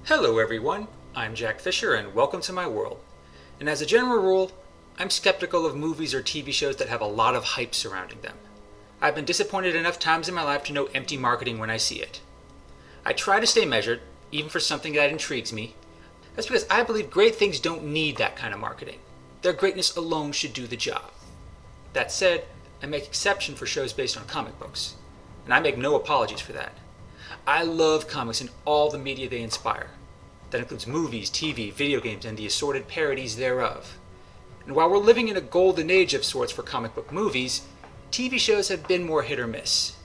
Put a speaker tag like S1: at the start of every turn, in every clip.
S1: Hello everyone, I'm Jack Fisher and welcome to my world. And as a general rule, I'm skeptical of movies or TV shows that have a lot of hype surrounding them. I've been disappointed enough times in my life to know empty marketing when I see it. I try to stay measured, even for something that intrigues me. That's because I believe great things don't need that kind of marketing. Their greatness alone should do the job. That said, I make exception for shows based on comic books, and I make no apologies for that. I love comics and all the media they inspire. That includes movies, TV, video games, and the assorted parodies thereof. And while we're living in a golden age of sorts for comic book movies, TV shows have been more hit or miss.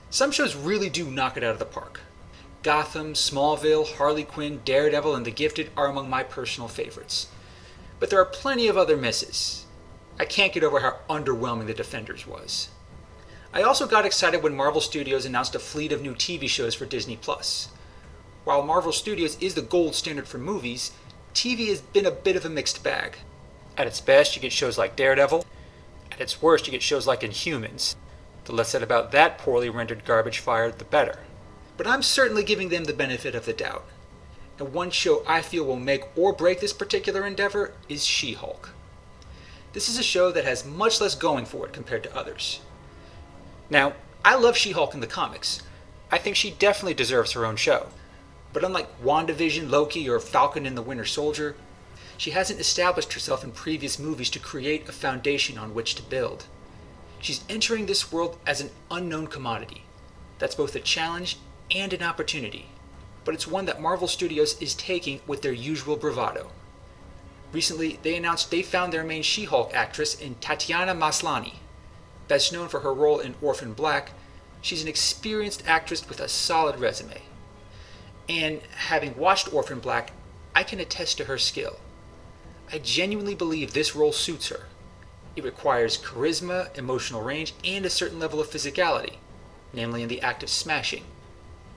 S1: Some shows really do knock it out of the park. Gotham, Smallville, Harley Quinn, Daredevil, and The Gifted are among my personal favorites. But there are plenty of other misses. I can't get over how underwhelming The Defenders was. I also got excited when Marvel Studios announced a fleet of new TV shows for Disney+. While Marvel Studios is the gold standard for movies, TV has been a bit of a mixed bag. At its best, you get shows like Daredevil. At its worst, you get shows like Inhumans. The less said about that poorly rendered garbage fire, the better. But I'm certainly giving them the benefit of the doubt. And one show I feel will make or break this particular endeavor is She-Hulk. This is a show that has much less going for it compared to others. Now, I love She-Hulk in the comics. I think she definitely deserves her own show. But unlike WandaVision, Loki, or Falcon and the Winter Soldier, she hasn't established herself in previous movies to create a foundation on which to build. She's entering this world as an unknown commodity. That's both a challenge and an opportunity. But it's one that Marvel Studios is taking with their usual bravado. Recently, they announced they found their main She-Hulk actress in Tatiana Maslany. Best known for her role in Orphan Black, she's an experienced actress with a solid resume. And having watched Orphan Black, I can attest to her skill. I genuinely believe this role suits her. It requires charisma, emotional range, and a certain level of physicality, namely in the act of smashing.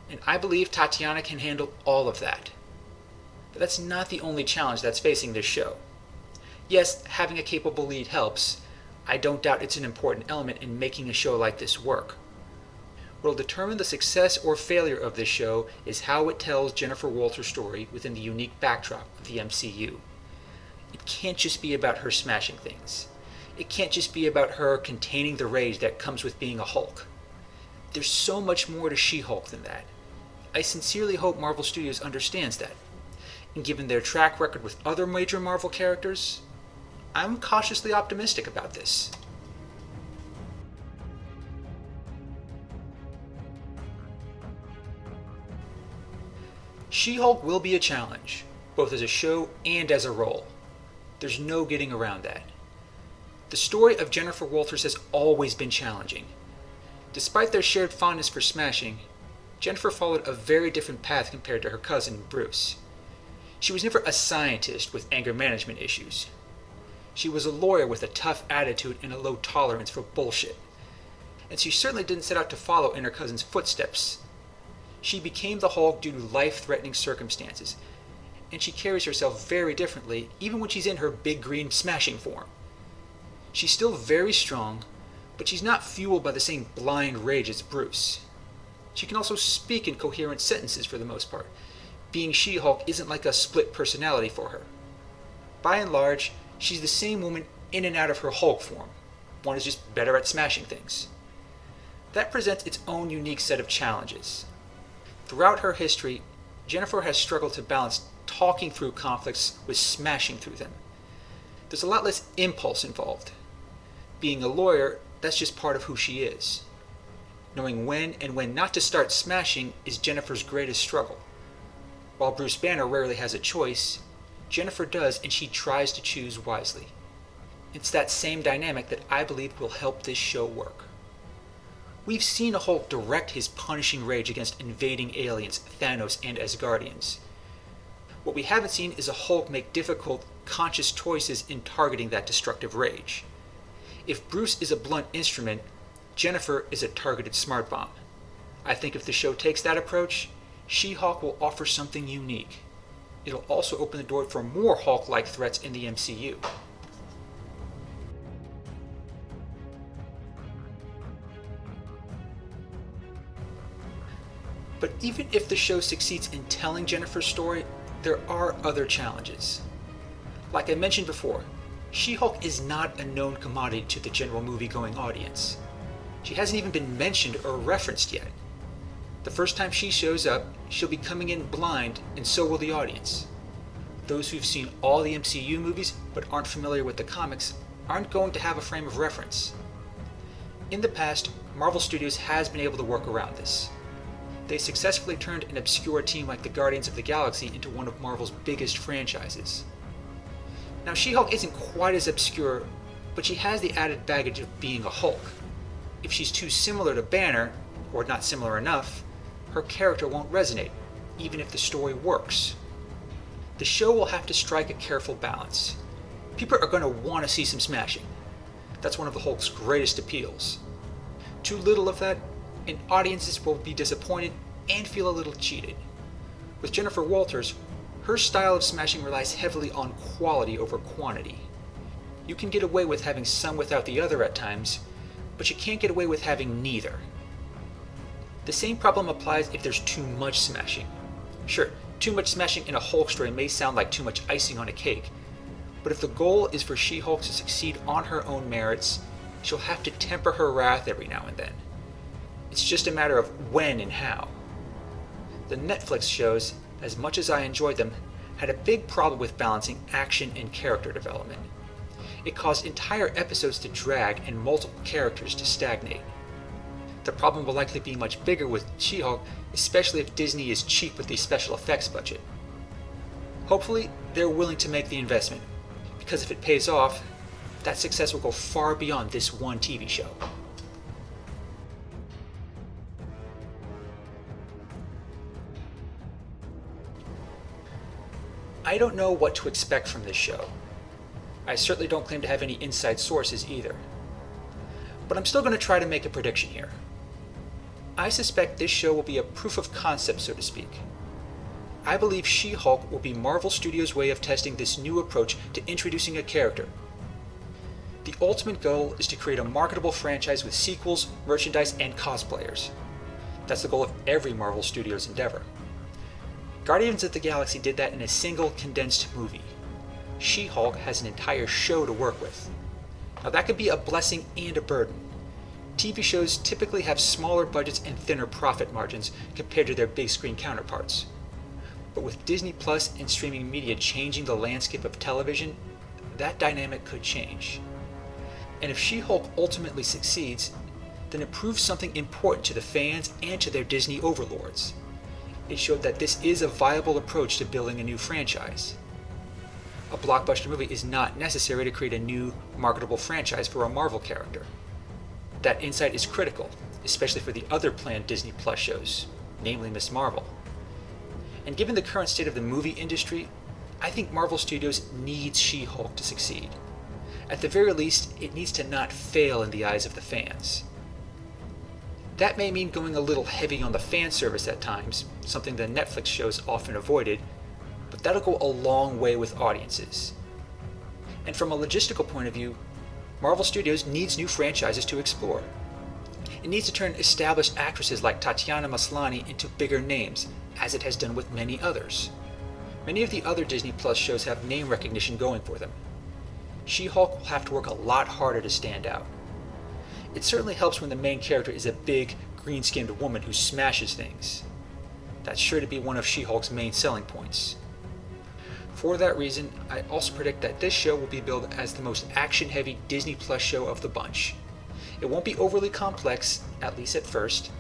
S1: And I believe Tatiana can handle all of that. But that's not the only challenge that's facing this show. Yes, having a capable lead helps. I don't doubt it's an important element in making a show like this work. What will determine the success or failure of this show is how it tells Jennifer Walter's story within the unique backdrop of the MCU. It can't just be about her smashing things. It can't just be about her containing the rage that comes with being a Hulk. There's so much more to She-Hulk than that. I sincerely hope Marvel Studios understands that. And given their track record with other major Marvel characters, I'm cautiously optimistic about this. She-Hulk will be a challenge, both as a show and as a role. There's no getting around that. The story of Jennifer Walters has always been challenging. Despite their shared fondness for smashing, Jennifer followed a very different path compared to her cousin, Bruce. She was never a scientist with anger management issues. She was a lawyer with a tough attitude and a low tolerance for bullshit. And she certainly didn't set out to follow in her cousin's footsteps. She became the Hulk due to life-threatening circumstances, and she carries herself very differently even when she's in her big green smashing form. She's still very strong, but she's not fueled by the same blind rage as Bruce. She can also speak in coherent sentences for the most part. Being She-Hulk isn't like a split personality for her. By and large, she's the same woman in and out of her Hulk form. One is just better at smashing things. That presents its own unique set of challenges. Throughout her history, Jennifer has struggled to balance talking through conflicts with smashing through them. There's a lot less impulse involved. Being a lawyer, that's just part of who she is. Knowing when and when not to start smashing is Jennifer's greatest struggle. While Bruce Banner rarely has a choice, Jennifer does, and she tries to choose wisely. It's that same dynamic that I believe will help this show work. We've seen a Hulk direct his punishing rage against invading aliens, Thanos, and Asgardians. What we haven't seen is a Hulk make difficult, conscious choices in targeting that destructive rage. If Bruce is a blunt instrument, Jennifer is a targeted smart bomb. I think if the show takes that approach, She-Hulk will offer something unique. It'll also open the door for more Hulk-like threats in the MCU. But even if the show succeeds in telling Jennifer's story, there are other challenges. Like I mentioned before, She-Hulk is not a known commodity to the general movie-going audience. She hasn't even been mentioned or referenced yet. The first time she shows up, she'll be coming in blind, and so will the audience. Those who've seen all the MCU movies but aren't familiar with the comics aren't going to have a frame of reference. In the past, Marvel Studios has been able to work around this. They successfully turned an obscure team like the Guardians of the Galaxy into one of Marvel's biggest franchises. Now, She-Hulk isn't quite as obscure, but she has the added baggage of being a Hulk. If she's too similar to Banner, or not similar enough, her character won't resonate, even if the story works. The show will have to strike a careful balance. People are going to want to see some smashing. That's one of the Hulk's greatest appeals. Too little of that, and audiences will be disappointed and feel a little cheated. With Jennifer Walters, her style of smashing relies heavily on quality over quantity. You can get away with having some without the other at times, but you can't get away with having neither. The same problem applies if there's too much smashing. Sure, too much smashing in a Hulk story may sound like too much icing on a cake, but if the goal is for She-Hulk to succeed on her own merits, she'll have to temper her wrath every now and then. It's just a matter of when and how. The Netflix shows, as much as I enjoyed them, had a big problem with balancing action and character development. It caused entire episodes to drag and multiple characters to stagnate. The problem will likely be much bigger with She-Hulk, especially if Disney is cheap with the special effects budget. Hopefully, they're willing to make the investment, because if it pays off, that success will go far beyond this one TV show. I don't know what to expect from this show. I certainly don't claim to have any inside sources either. But I'm still going to try to make a prediction here. I suspect this show will be a proof of concept, so to speak. I believe She-Hulk will be Marvel Studios' way of testing this new approach to introducing a character. The ultimate goal is to create a marketable franchise with sequels, merchandise, and cosplayers. That's the goal of every Marvel Studios endeavor. Guardians of the Galaxy did that in a single condensed movie. She-Hulk has an entire show to work with. Now that could be a blessing and a burden. TV shows typically have smaller budgets and thinner profit margins compared to their big screen counterparts. But with Disney Plus and streaming media changing the landscape of television, that dynamic could change. And if She-Hulk ultimately succeeds, then it proves something important to the fans and to their Disney overlords. It showed that this is a viable approach to building a new franchise. A blockbuster movie is not necessary to create a new, marketable franchise for a Marvel character. That insight is critical, especially for the other planned Disney Plus shows, namely Ms. Marvel. And given the current state of the movie industry, I think Marvel Studios needs She-Hulk to succeed. At the very least, it needs to not fail in the eyes of the fans. That may mean going a little heavy on the fan service at times, something the Netflix shows often avoided, but that'll go a long way with audiences. And from a logistical point of view, Marvel Studios needs new franchises to explore. It needs to turn established actresses like Tatiana Maslany into bigger names, as it has done with many others. Many of the other Disney Plus shows have name recognition going for them. She-Hulk will have to work a lot harder to stand out. It certainly helps when the main character is a big, green-skinned woman who smashes things. That's sure to be one of She-Hulk's main selling points. For that reason, I also predict that this show will be billed as the most action-heavy Disney Plus show of the bunch. It won't be overly complex, at least at first.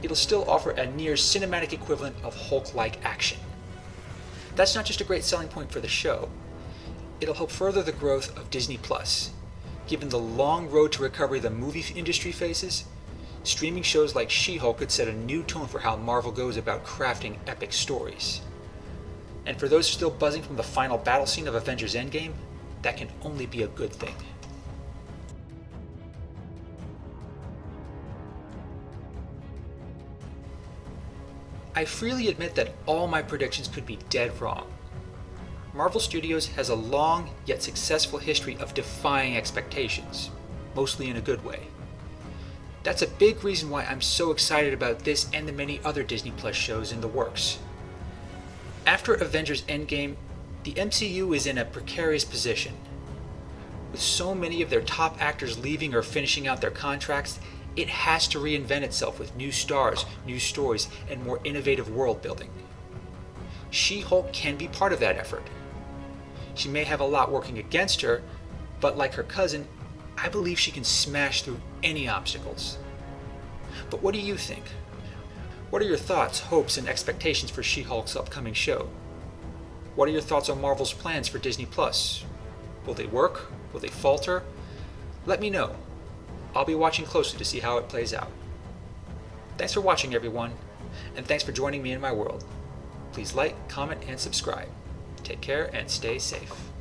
S1: It'll still offer a near cinematic equivalent of Hulk-like action. That's not just a great selling point for the show. It'll help further the growth of Disney Plus. Given the long road to recovery the movie industry faces, streaming shows like She-Hulk could set a new tone for how Marvel goes about crafting epic stories. And for those still buzzing from the final battle scene of Avengers Endgame, that can only be a good thing. I freely admit that all my predictions could be dead wrong. Marvel Studios has a long yet successful history of defying expectations, mostly in a good way. That's a big reason why I'm so excited about this and the many other Disney Plus shows in the works. After Avengers Endgame, the MCU is in a precarious position. With so many of their top actors leaving or finishing out their contracts, it has to reinvent itself with new stars, new stories, and more innovative world building. She-Hulk can be part of that effort. She may have a lot working against her, but like her cousin, I believe she can smash through any obstacles. But what do you think? What are your thoughts, hopes, and expectations for She-Hulk's upcoming show? What are your thoughts on Marvel's plans for Disney Plus? Will they work? Will they falter? Let me know. I'll be watching closely to see how it plays out. Thanks for watching, everyone, and thanks for joining me in my world. Please like, comment, and subscribe. Take care and stay safe.